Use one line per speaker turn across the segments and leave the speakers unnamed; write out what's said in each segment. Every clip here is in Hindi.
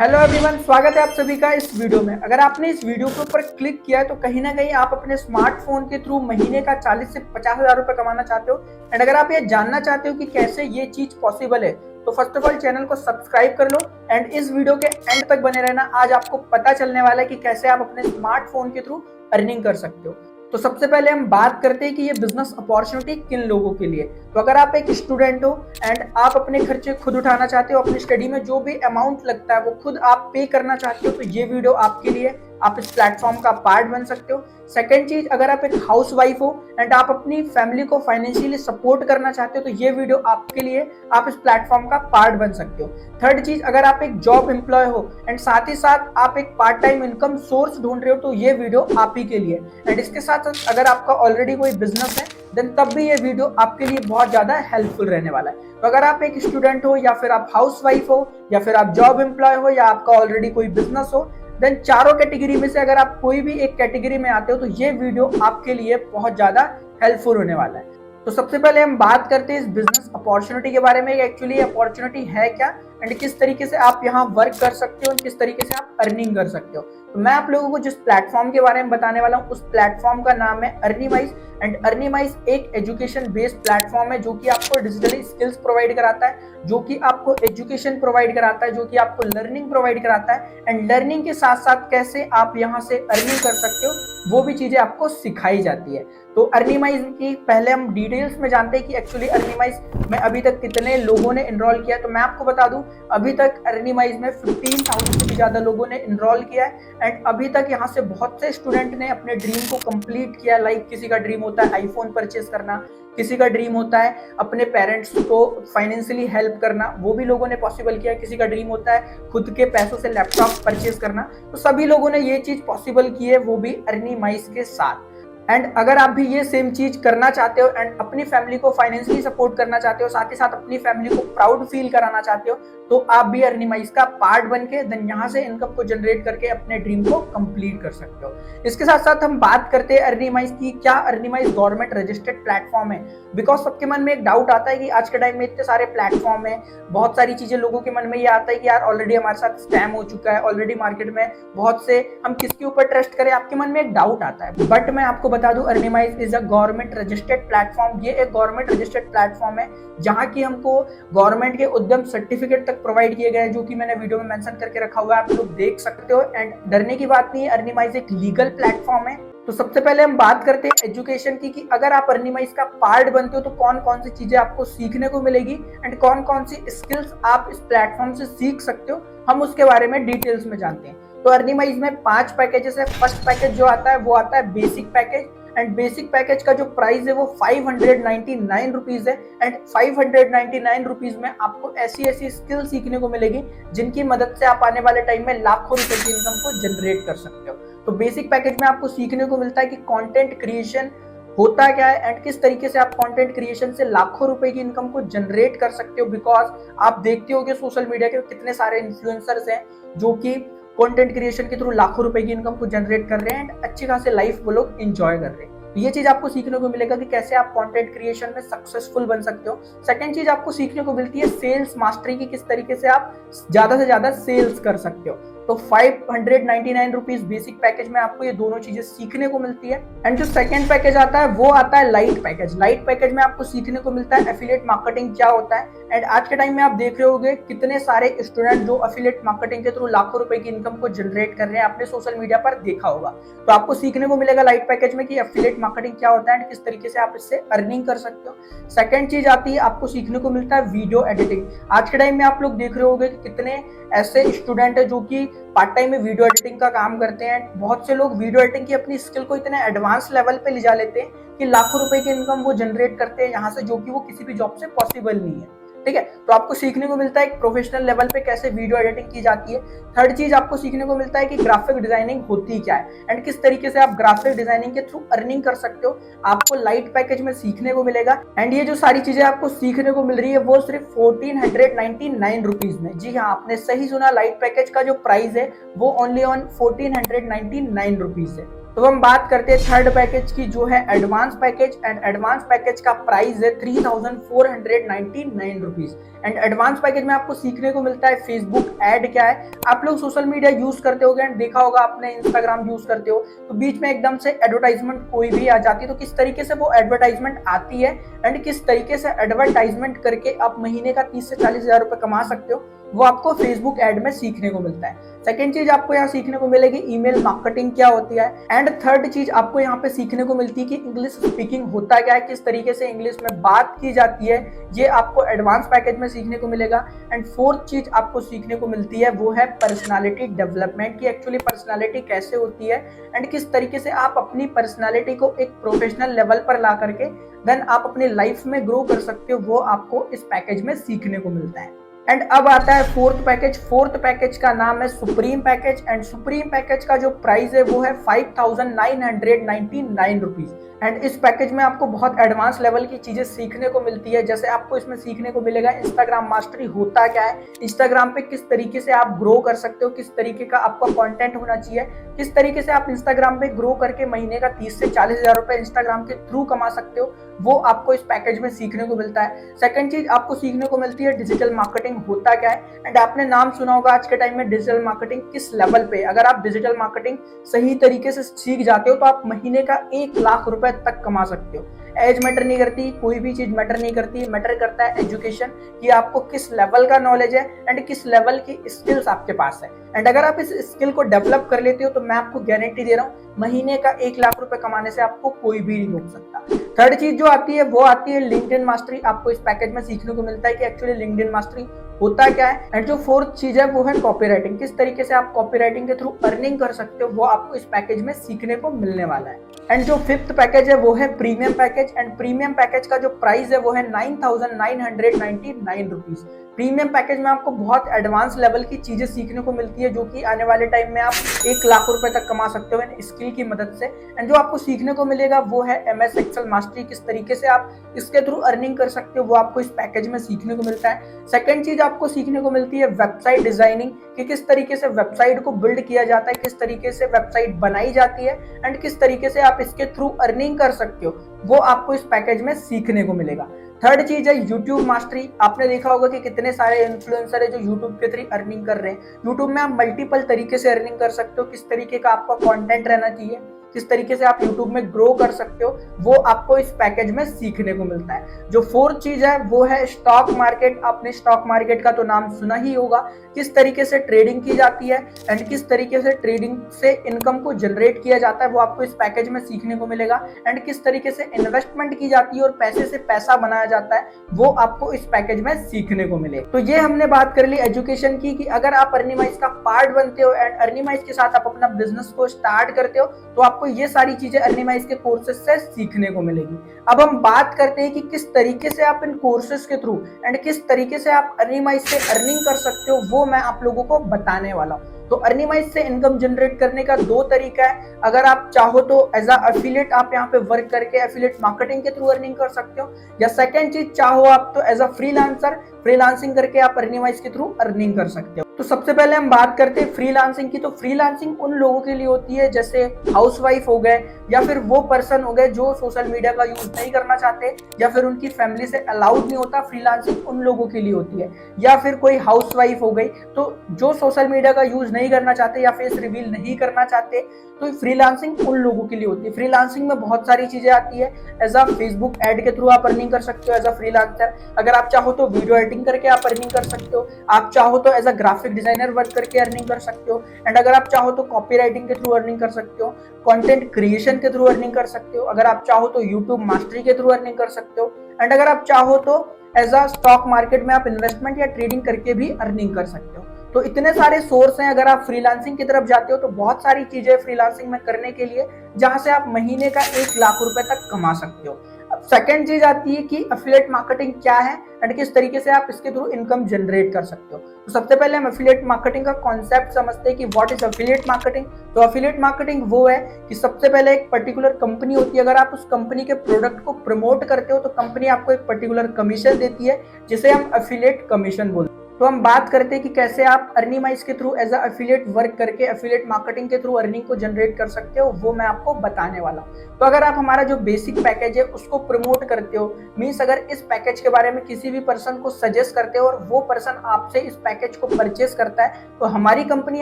हेलो एवरीवन, स्वागत है आप सभी का इस वीडियो में। अगर आपने इस वीडियो के ऊपर क्लिक किया है तो कहीं ना कहीं आप अपने स्मार्टफोन के थ्रू महीने का 40 से 50 हज़ार रुपए कमाना चाहते हो। एंड अगर आप ये जानना चाहते हो कि कैसे ये चीज पॉसिबल है तो फर्स्ट ऑफ ऑल चैनल को सब्सक्राइब कर लो एंड इस वीडियो के एंड तक बने रहना। आज आपको पता चलने वाला है कि कैसे आप अपने स्मार्टफोन के थ्रू अर्निंग कर सकते हो। तो सबसे पहले हम बात करते हैं कि ये बिजनेस अपॉर्चुनिटी किन लोगों के लिए। तो अगर आप एक स्टूडेंट हो एंड आप अपने खर्चे खुद उठाना चाहते हो, अपनी स्टडी में जो भी अमाउंट लगता है वो खुद आप पे करना चाहते हो, तो ये वीडियो आपके लिए। आप इस प्लेटफॉर्म का पार्ट बन सकते हो। सेकेंड चीज, अगर आप एक हाउस वाइफ हो एंड आप अपनी फैमिली को फाइनेंशियली सपोर्ट करना चाहते हो तो ये वीडियो आपके लिए। आप इस प्लेटफॉर्म का पार्ट बन सकते हो। थर्ड चीज, अगर आप एक जॉब एम्प्लॉय हो एंड साथ ही साथ आप एक पार्ट टाइम इनकम सोर्स ढूंढ रहे हो तो ये वीडियो आप ही के लिए। एंड इसके साथ साथ अगर आपका ऑलरेडी कोई बिजनेस है देन तब भी ये वीडियो आपके लिए बहुत ज्यादा हेल्पफुल रहने वाला है। तो अगर आप एक स्टूडेंट हो या फिर आप हाउस वाइफ हो या फिर आप जॉब एम्प्लॉय हो या आपका ऑलरेडी कोई बिजनेस हो, देन चारों कैटेगरी में से अगर आप कोई भी एक कैटेगरी में आते हो तो ये वीडियो आपके लिए बहुत ज्यादा हेल्पफुल होने वाला है। तो सबसे पहले हम बात करते हैं इस बिजनेस अपॉर्चुनिटी के बारे में। एक्चुअली अपॉर्चुनिटी है क्या एंड किस तरीके से आप यहाँ वर्क कर सकते हो, किस तरीके से आप अर्निंग कर सकते हो। तो मैं आप लोगों को जिस प्लेटफॉर्म के बारे में बताने वाला हूँ उस प्लेटफॉर्म का नाम है अर्निमाइज। एंड अर्निमाइज एक एजुकेशन बेस्ड प्लेटफॉर्म है जो कि आपको डिजिटली स्किल्स प्रोवाइड कराता है, जो कि आपको एजुकेशन प्रोवाइड कराता है, जो कि आपको लर्निंग प्रोवाइड कराता है। एंड लर्निंग के साथ साथ कैसे आप यहाँ से अर्निंग कर सकते हो वो भी चीजें आपको सिखाई जाती है। तो अर्निमाइज की पहले हम डिटेल्स में जानते हैं कि एक्चुअली अर्निमाइज में अभी तक कितने लोगों ने इनरोल किया है। तो मैं आपको बता दूं, अभी तक अर्निमाइज में 15,000 से भी ज्यादा लोगों ने इनरोल किया है। एंड अभी तक यहाँ से बहुत से स्टूडेंट ने अपने ड्रीम को कंप्लीट किया। लाइक किसी का ड्रीम होता है आईफोन परचेस करना, किसी का ड्रीम होता है अपने पेरेंट्स को फाइनेंशियली हेल्प करना, वो भी लोगों ने पॉसिबल किया। किसी का ड्रीम होता है खुद के पैसों से लैपटॉप परचेस करना, तो सभी लोगों ने ये चीज पॉसिबल की है, वो भी अर्निमाइज के साथ। एंड अगर आप भी ये सेम चीज करना चाहते हो एंड अपनी फैमिली को फाइनेंशियली सपोर्ट करना चाहते हो, साथ ही साथ अपनी फैमिली को प्राउड फील कराना चाहते हो, तो आप भी अर्निमाइज का पार्ट बन के देन यहाँ से इनकम को जनरेट करके अपने ड्रीम को कंप्लीट कर सकते हो। इसके साथ साथ हम बात करते हैं अर्निमाइज की। क्या अर्निमाइज गवर्नमेंट रजिस्टर्ड प्लेटफॉर्म है? बिकॉज सबके मन में एक डाउट आता है कि आज के टाइम में इतने सारे प्लेटफॉर्म है, बहुत सारी चीजें, लोगों के मन में ये आता है कि यार ऑलरेडी हमारे साथ स्कैम हो चुका है, ऑलरेडी मार्केट में बहुत से, हम किसके ऊपर ट्रस्ट करें, आपके मन में एक डाउट आता है। बट मैं आपको बता दूं, अर्निमाइज is a government registered platform. ये एक गवर्नमेंट रजिस्टर्ड प्लेटफॉर्म है जहां की हमको गवर्नमेंट के उद्यम सर्टिफिकेट तक प्रोवाइड किए गए हैं, जो कि मैंने वीडियो में मेंशन करके रखा हुआ है, आप लोग देख सकते हो। एंड डरने की बात नहीं है, अर्निमाइज एक लीगल प्लेटफॉर्म है। तो सबसे पहले हम बात करते हैं एजुकेशन की कि अगर आप अर्निमाइज का पार्ट बनते हो तो कौन कौन सी चीजें आपको सीखने को मिलेगी एंड कौन कौन सी स्किल्स आप इस प्लेटफॉर्म से सीख सकते हो, हम उसके बारे में डिटेल्स में जानते हैं। तो अर्निमाइज में 5 पैकेजेस है। फर्स्ट पैकेज जो आता है वो आता है basic package. And basic package का जो प्राइस है वो 599 रुपीज है। एंड 599 रुपीज में आपको ऐसी ऐसी स्किल सीखने को मिलेगी जिनकी मदद से आप आने वाले टाइम में लाखों रुपए की इनकम को जनरेट कर सकते हो। तो बेसिक पैकेज में आपको सीखने को मिलता है कि कंटेंट क्रिएशन होता क्या है एंड किस तरीके से आप कंटेंट क्रिएशन से लाखों रुपए की इनकम को जनरेट कर सकते हो। बिकॉज आप देखते हो कि सोशल मीडिया के कितने सारे इन्फ्लुएंसर्स हैं जो कि कंटेंट क्रिएशन के थ्रू लाखों रुपए की इनकम को जनरेट कर रहे हैं एंड अच्छी खासी लाइफ वो लोग एंजॉय कर रहे हैं। तो ये चीज आपको सीखने को मिलेगा कि कैसे आप कंटेंट क्रिएशन में सक्सेसफुल बन सकते हो। सेकंड चीज आपको सीखने को मिलती है सेल्स मास्टरी की, किस तरीके से आप ज्यादा से ज्यादा सेल्स कर सकते हो। तो 599 रुपीज बेसिक पैकेज में आपको ये दोनों चीजें सीखने को मिलती है। एंड जो सेकंड पैकेज आता है वो आता है लाइट पैकेज। लाइट पैकेज में आपको सीखने को मिलता है एफिलिएट मार्केटिंग क्या होता है। एंड आज के टाइम में आप देख रहे होंगे कितने सारे स्टूडेंट जो एफिलिएट मार्केटिंग के थ्रू लाखों रुपए की इनकम को जनरेट कर रहे हैं, आपने सोशल मीडिया पर देखा होगा। तो आपको सीखने को मिलेगा लाइट पैकेज में कि एफिलिएट मार्केटिंग क्या होता है एंड किस तरीके से आप इससे अर्निंग कर सकते हो। सेकंड चीज आती है, आपको सीखने को मिलता है वीडियो एडिटिंग। आज के टाइम में आप लोग देख रहे होंगे कि कितने ऐसे स्टूडेंट है जो कि पार्ट टाइम में वीडियो एडिटिंग का काम करते हैं। बहुत से लोग वीडियो एडिटिंग की अपनी स्किल को इतने एडवांस लेवल पे ले जा लेते हैं कि लाखों रुपए की इनकम वो जनरेट करते हैं यहाँ से, जो कि वो किसी भी जॉब से पॉसिबल नहीं है। ठीक है, तो आपको सीखने को मिलता है एक प्रोफेशनल लेवल पे कैसे वीडियो एडिटिंग की जाती है। थर्ड चीज आपको सीखने को मिलता है कि ग्राफिक डिजाइनिंग होती क्या है एंड किस तरीके से आप ग्राफिक डिजाइनिंग के थ्रू अर्निंग कर सकते हो, आपको लाइट पैकेज में सीखने को मिलेगा। एंड ये जो सारी चीजें आपको सीखने को मिल रही है वो सिर्फ 1499 रुपीज में। जी हाँ, आपने सही सुना, लाइट पैकेज का जो प्राइस है वो ओनली ऑन 1499 रुपीज है। तो हम बात करते हैं थर्ड पैकेज की, जो है advance package. And advance package का प्राइस है 3499 रुपीज। एंड एडवांस पैकेज में आपको सीखने को मिलता है फेसबुक ऐड क्या है। आप लोग सोशल मीडिया यूज करते होगे एंड देखा होगा आपने, इंस्टाग्राम यूज करते हो तो बीच में एकदम से एडवर्टाइजमेंट कोई भी आ जाती है, तो किस तरीके से वो एडवर्टाइजमेंट आती है एंड किस तरीके से एडवर्टाइजमेंट करके आप महीने का 30 से 40 हजार रुपए कमा सकते हो, वो आपको फेसबुक ऐड में सीखने को मिलता है। सेकेंड चीज आपको यहाँ सीखने को मिलेगी ईमेल मार्केटिंग क्या होती है। एंड थर्ड चीज आपको यहाँ पे सीखने को मिलती है कि इंग्लिश स्पीकिंग होता क्या है, किस तरीके से इंग्लिश में बात की जाती है, ये आपको एडवांस पैकेज में सीखने को मिलेगा। एंड फोर्थ चीज आपको सीखने को मिलती है वो है पर्सनालिटी डेवलपमेंट की, एक्चुअली पर्सनालिटी कैसे होती है एंड किस तरीके से आप अपनी पर्सनालिटी को एक प्रोफेशनल लेवल पर ला करके देन आप अपनी लाइफ में ग्रो कर सकते हो, वो आपको इस पैकेज में सीखने को मिलता है। एंड अब आता है फोर्थ पैकेज। फोर्थ पैकेज का नाम है supreme package. And supreme package का जो प्राइस है वो है 5999 रुपीज। एंड इस पैकेज में आपको बहुत एडवांस लेवल की चीजें सीखने को मिलती है, जैसे आपको इसमें सीखने को मिलेगा इंस्टाग्राम मास्टरी होता क्या है, इंस्टाग्राम पे किस तरीके से आप ग्रो कर सकते हो, किस तरीके का आपका कंटेंट होना चाहिए, किस तरीके से आप इंस्टाग्राम पे ग्रो करके महीने का 30 से 40 हजार रुपए इंस्टाग्राम के थ्रू कमा सकते हो, वो आपको इस पैकेज में सीखने को मिलता है। सेकंड चीज आपको सीखने को मिलती है डिजिटल मार्केटिंग होता क्या है। एंड आपने नाम सुना होगा आज के टाइम में डिजिटल मार्केटिंग किस लेवल पे, अगर आप डिजिटल मार्केटिंग सही तरीके से सीख जाते हो तो आप महीने का 1 लाख रुपए तक कमा सकते हो। एज मैटर नहीं करती, कोई भी चीज मैटर नहीं करती, मैटर करता है एजुकेशन, कि आपको किस लेवल का नॉलेज है एंड किस लेवल की स्किल्स आपके पास है। एंड अगर आप इस स्किल को डेवलप कर लेते हो तो मैं आपको गारंटी दे रहा हूँ महीने का 1 लाख रुपए कमाने से आपको कोई भी नहीं रोक सकता। थर्ड चीज जो आती है वो आती है लिंक्डइन मास्टरी। आपको इस पैकेज में सीखने को मिलता है कि एक्चुअली लिंक्डइन मास्टरी होता क्या है। एंड जो फोर्थ चीज है वो है कॉपी राइटिंग, किस तरीके से आप कॉपी राइटिंग के थ्रू अर्निंग कर सकते हो, वो आपको इस पैकेज में सीखने को मिलने वाला है। एंड जो फिफ्थ पैकेज है वो है premium package. And premium package का जो प्राइस है वो है 9999 रुपीज। प्रीमियम पैकेज में आपको बहुत एडवांस लेवल की चीजें सीखने को मिलती है, जो कि आने वाले टाइम में आप 1 लाख रुपए तक कमा सकते हो इन स्किल की मदद से। एंड जो आपको सीखने को मिलेगा वो है MS एक्सेल मास्टरी, किस तरीके से आप इसके थ्रू अर्निंग कर सकते हो, वो आपको इस पैकेज में सीखने को मिलता है। सेकंड चीज आपको सीखने को मिलती है वेबसाइट डिजाइनिंग, कि किस तरीके से वेबसाइट को बिल्ड किया जाता है, किस तरीके से वेबसाइट बनाई जाती है एंड किस तरीके से आप इसके थ्रू अर्निंग कर सकते हो, वो आपको इस पैकेज में सीखने को मिलेगा। थर्ड चीज है यूट्यूब मास्टरी। आपने देखा होगा कि कितने सारे इन्फ्लुएंसर है जो यूट्यूब के थ्रू अर्निंग कर रहे हैं। यूट्यूब में आप मल्टीपल तरीके से अर्निंग कर सकते हो, किस तरीके का आपका कंटेंट रहना चाहिए, किस तरीके से आप YouTube में ग्रो कर सकते हो, वो आपको इस पैकेज में सीखने को मिलता है। जो फोर्थ चीज है वो है स्टॉक मार्केट। आपने स्टॉक मार्केट का तो नाम सुना ही होगा, किस तरीके से ट्रेडिंग की जाती है एंड किस तरीके से ट्रेडिंग से इनकम को जनरेट किया जाता है, वो आपको इस पैकेज में सीखने को मिलेगा। एंड किस तरीके से इन्वेस्टमेंट की जाती है और पैसे से पैसा बनाया जाता है, वो आपको इस पैकेज में सीखने को मिले। तो ये हमने बात कर ली एजुकेशन की, कि अगर आप अर्निमाइज का पार्ट बनते हो एंड अर्निमाइज के साथ आप अपना बिजनेस को स्टार्ट करते हो तो आपको ये सारी चीजें अर्निमाइज के कोर्सेज से सीखने को मिलेगी। अब हम बात करते हैं कि किस तरीके से आप इन कोर्सेज के थ्रू एंड किस तरीके से आप अर्निमाइज से अर्निंग कर सकते हो, वो मैं आप लोगों को बताने वाला हूँ। तो अर्निमाइज से इनकम जनरेट करने का 2 तरीका है। अगर आप चाहो तो एज अफिलिएट आप यहाँ पे वर्क करके एफिलिएट मार्केटिंग के थ्रू अर्निंग कर सकते हो, या सेकंड चीज चाहो आप तो एज अ फ्रीलांसर फ्रीलांसिंग करके आप अर्निमाइज के थ्रू अर्निंग कर सकते हो। तो सबसे पहले हम बात करते हैं फ्रीलांसिंग की। तो फ्रीलांसिंग उन लोगों के लिए होती है जैसे हाउसवाइफ हो गए, या फिर वो पर्सन हो गए जो सोशल मीडिया का यूज नहीं करना चाहते, या फिर उनकी फैमिली से अलाउड नहीं होता, फ्रीलांसिंग उन लोगों के लिए होती है। या फिर कोई हाउसवाइफ हो गई तो जो सोशल मीडिया का यूज नहीं करना चाहते या फेस रिवील नहीं करना चाहते, तो फ्रीलांसिंग उन लोगों के लिए होती है। फ्रीलांसिंग में बहुत सारी चीजें आती है। एज अ फेसबुक ऐड के थ्रू आप अर्निंग कर सकते हो एज अ फ्रीलांसर। अगर आप चाहो तो वीडियो एडिटिंग करके आप अर्निंग कर सकते हो। आप चाहो तो as a graphic designer work करके अर्निंग कर सकते हो। एंड अगर आप चाहो तो कॉपी राइटिंग के थ्रू अर्निंग कर सकते हो, कंटेंट क्रिएशन के थ्रू अर्निंग कर सकते हो। अगर आप चाहो तो यूट्यूब मास्टरी के थ्रू अर्निंग कर सकते हो। एंड अगर आप चाहो तो एज अ स्टॉक मार्केट में आप इन्वेस्टमेंट या ट्रेडिंग करके भी अर्निंग कर सकते हो। तो इतने सारे सोर्स हैं। अगर आप फ्रीलांसिंग की तरफ जाते हो तो बहुत सारी चीजें फ्रीलांसिंग में करने के लिए, जहां से आप महीने का 1 लाख रुपए तक कमा सकते हो। अब सेकंड चीज आती है कि एफिलिएट मार्केटिंग क्या है एंड किस तरीके से आप इसके थ्रू इनकम जनरेट कर सकते हो। तो सबसे पहले हम एफिलिएट मार्केटिंग का कॉन्सेप्ट समझते हैं कि व्हाट इज एफिलिएट मार्केटिंग। तो एफिलिएट मार्केटिंग वो है कि सबसे पहले एक पर्टिकुलर कंपनी होती है, अगर आप उस कंपनी के प्रोडक्ट को प्रमोट करते हो तो कंपनी आपको एक पर्टिकुलर कमीशन देती है, जिसे हम एफिलिएट कमीशन बोलते हैं। तो हम बात करते हैं कि कैसे आप अर्निमाइज के थ्रू एज एफिलिएट वर्क करके एफिलिएट मार्केटिंग के थ्रू अर्निंग को जनरेट कर सकते हो, वो मैं आपको बताने वाला हूँ। तो अगर आप हमारा जो बेसिक पैकेज है उसको प्रमोट करते हो, मीन्स अगर इस पैकेज के बारे में किसी भी पर्सन को सजेस्ट करते हो और वो पर्सन आपसे इस पैकेज को परचेस करता है, तो हमारी कंपनी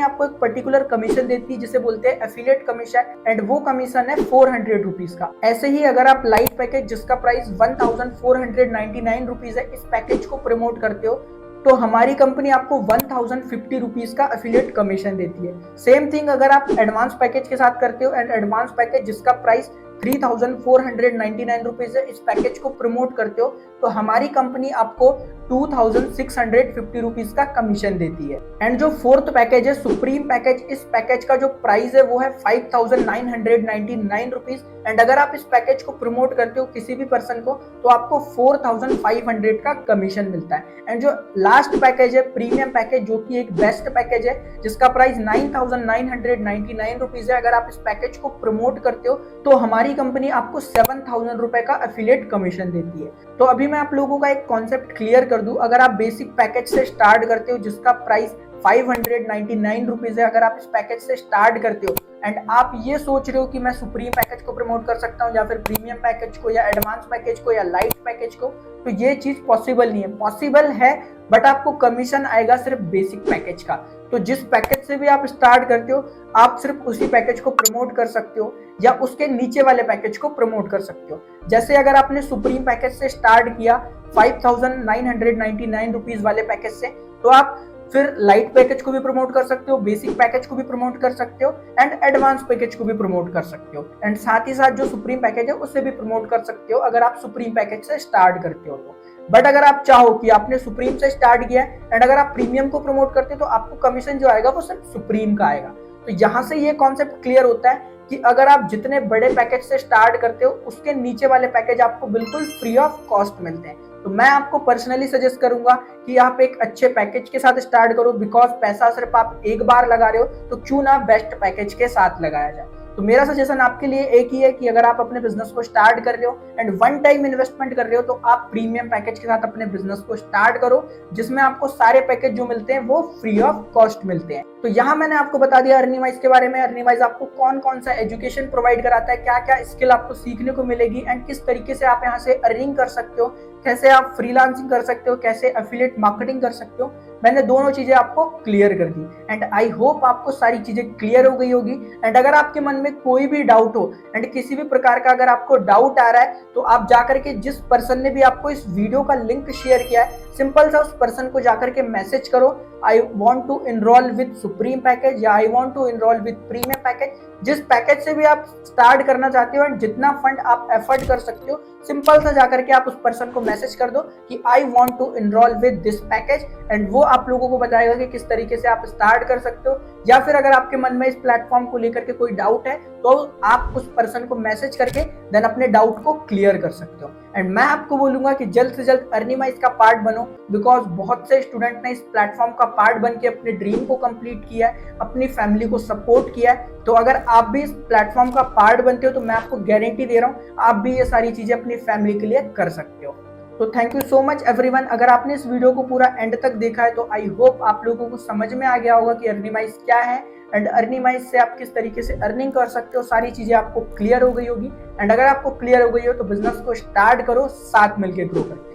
आपको एक पर्टिकुलर कमीशन देती है जिसे बोलते हैं एफिलिएट कमीशन, एंड वो कमीशन है 400 रुपीज का। ऐसे ही अगर आप लाइट पैकेज जिसका प्राइस 1499 रुपीज है, इस पैकेज को प्रमोट करते हो, तो हमारी कंपनी आपको 1050 रुपीज का एफिलिएट कमीशन देती है। सेम थिंग अगर आप एडवांस पैकेज के साथ करते हो, एंड एडवांस पैकेज जिसका प्राइस 3499 रुपीज है, इस पैकेज को प्रमोट करते हो, तो हमारी कंपनी आपको 2650 रुपीज का कमीशन देती है। एंड जो फोर्थ पैकेज है सुप्रीम पैकेज, इस पैकेज का जो प्राइस है वो है 5999 रुपीज, एंड अगर आप इस पैकेज को प्रमोट करते हो किसी भी पर्सन को, तो आपको 4500 का कमीशन मिलता है। एंड जो लास्ट पैकेज है प्रीमियम पैकेज, जो कि एक बेस्ट पैकेज है जिसका प्राइस 9999 रुपीज है, अगर आप इस पैकेज को प्रमोट करते हो तो हमारी कंपनी आपको 7000 रुपए का एफिलिएट कमीशन देती है। तो अभी मैं आप लोगों का एक कॉन्सेप्ट क्लियर कर दूं, अगर आप बेसिक पैकेज से स्टार्ट करते हो जिसका प्राइस 599 रुपीज है, अगर आप इस पैकेज से स्टार्ट करते हो एंड आप ये सोच रहे हो कि मैं सुप्रीम पैकेज को प्रमोट कर सकता हूँ या फिर प्रीमियम पैकेज को या एडवांस पैकेज को या लाइट पैकेज को, तो ये चीज पॉसिबल नहीं है। पॉसिबल है बट आपको कमीशन आएगा सिर्फ बेसिक पैकेज का। तो जिस पैकेज से भी आप स्टार्ट करते हो आप सिर्फ उसी पैकेज को प्रमोट कर सकते हो या उसके नीचे वाले पैकेज को प्रमोट कर सकते हो। जैसे अगर आपने सुप्रीम पैकेज से स्टार्ट किया 5999 रुपीज वाले पैकेज से, तो आप फिर लाइट पैकेज को भी प्रमोट कर सकते हो, बेसिक पैकेज को भी प्रमोट कर सकते हो, एंड एडवांस पैकेज को भी प्रमोट कर सकते हो, एंड साथ ही साथ जो सुप्रीम पैकेज है उसे भी प्रमोट कर सकते हो अगर आप सुप्रीम पैकेज से स्टार्ट करते हो तो। बट अगर आप चाहो कि आपने सुप्रीम से स्टार्ट किया है एंड अगर आप प्रीमियम को प्रमोट करते हो तो आपको कमीशन जो आएगा वो सिर्फ सुप्रीम का आएगा। तो यहाँ से ये कॉन्सेप्ट क्लियर होता है कि अगर आप जितने बड़े पैकेज से स्टार्ट करते हो उसके नीचे वाले पैकेज आपको बिल्कुल फ्री ऑफ कॉस्ट मिलते हैं। तो मैं आपको पर्सनली सजेस्ट करूंगा कि आप एक अच्छे पैकेज के साथ स्टार्ट करो, बिकॉज पैसा सिर्फ आप एक बार लगा रहे हो तो क्यों ना बेस्ट पैकेज के साथ लगाया जाए। तो मेरा सजेशन आपके लिए एक ही है कि अगर आप अपने बिजनेस को स्टार्ट कर रहे हो एंड वन टाइम इन्वेस्टमेंट कर रहे हो तो आप प्रीमियम पैकेज के साथ अपने बिजनेस को स्टार्ट करो, जिसमें आपको सारे पैकेज जो मिलते हैं वो फ्री ऑफ कॉस्ट मिलते हैं। तो यहाँ मैंने आपको बता दिया अर्निवाइज के बारे में। अर्निवाइज आपको कौन कौन सा एजुकेशन प्रोवाइड कराता है, क्या क्या स्किल आपको सीखने को मिलेगी एंड किस तरीके से आप यहाँ से अर्निंग कर सकते हो, कैसे आप फ्रीलांसिंग कर सकते हो, कैसे एफिलिएट मार्केटिंग कर सकते हो। मैंने दोनों चीजें आपको क्लियर कर दी एंड आई होप आपको सारी चीजें क्लियर हो गई होगी। एंड अगर आपके मन में कोई भी डाउट हो एंड किसी भी प्रकार का अगर आपको डाउट आ रहा है तो आप जाकर के जिस पर्सन ने भी आपको इस वीडियो का लिंक शेयर किया है, सिंपल सा उस पर्सन को जाकर के मैसेज करो, I want to enrol with supreme package या I want to enrol with premium package. जिस पैकेज से भी आप स्टार्ट करना चाहते हो एंड जितना फंड आप एफर्ट कर सकते हो, सिंपल सा जाकर के आप उस पर्सन को मैसेज कर दो कि I want to enrol with this package, and वो आप लोगों को बताएगा कि किस तरीके से आप स्टार्ट कर सकते हो। या फिर अगर आपके मन में इस प्लेटफॉर्म को लेकर के कोई डाउट है तो आप उस पर्सन को मैसेज करके देन अपने डाउट को क्लियर कर सकते हो। एंड मैं आपको बोलूंगा कि जल्द से जल्द अर्निमाइज का पार्ट बनो, बिकॉज बहुत से स्टूडेंट ने इस प्लेटफॉर्म का पार्ट बन के अपने ड्रीम को कंप्लीट किया है, अपनी फैमिली को सपोर्ट किया है। तो अगर आप भी इस प्लेटफॉर्म का पार्ट बनते हो तो मैं आपको गारंटी दे रहा हूँ आप भी ये सारी चीजें अपनी फैमिली के लिए कर सकते हो। तो thank you so much everyone. अगर आपने इस वीडियो को पूरा एंड तक देखा है तो आई होप आप लोगों को समझ में आ गया होगा कि अर्निमाइज क्या है एंड अर्निमाइज से आप किस तरीके से अर्निंग कर सकते हो। सारी चीजें आपको क्लियर हो गई होगी एंड अगर आपको क्लियर हो गई हो तो बिजनेस को स्टार्ट करो, साथ मिलकर ग्रो करो।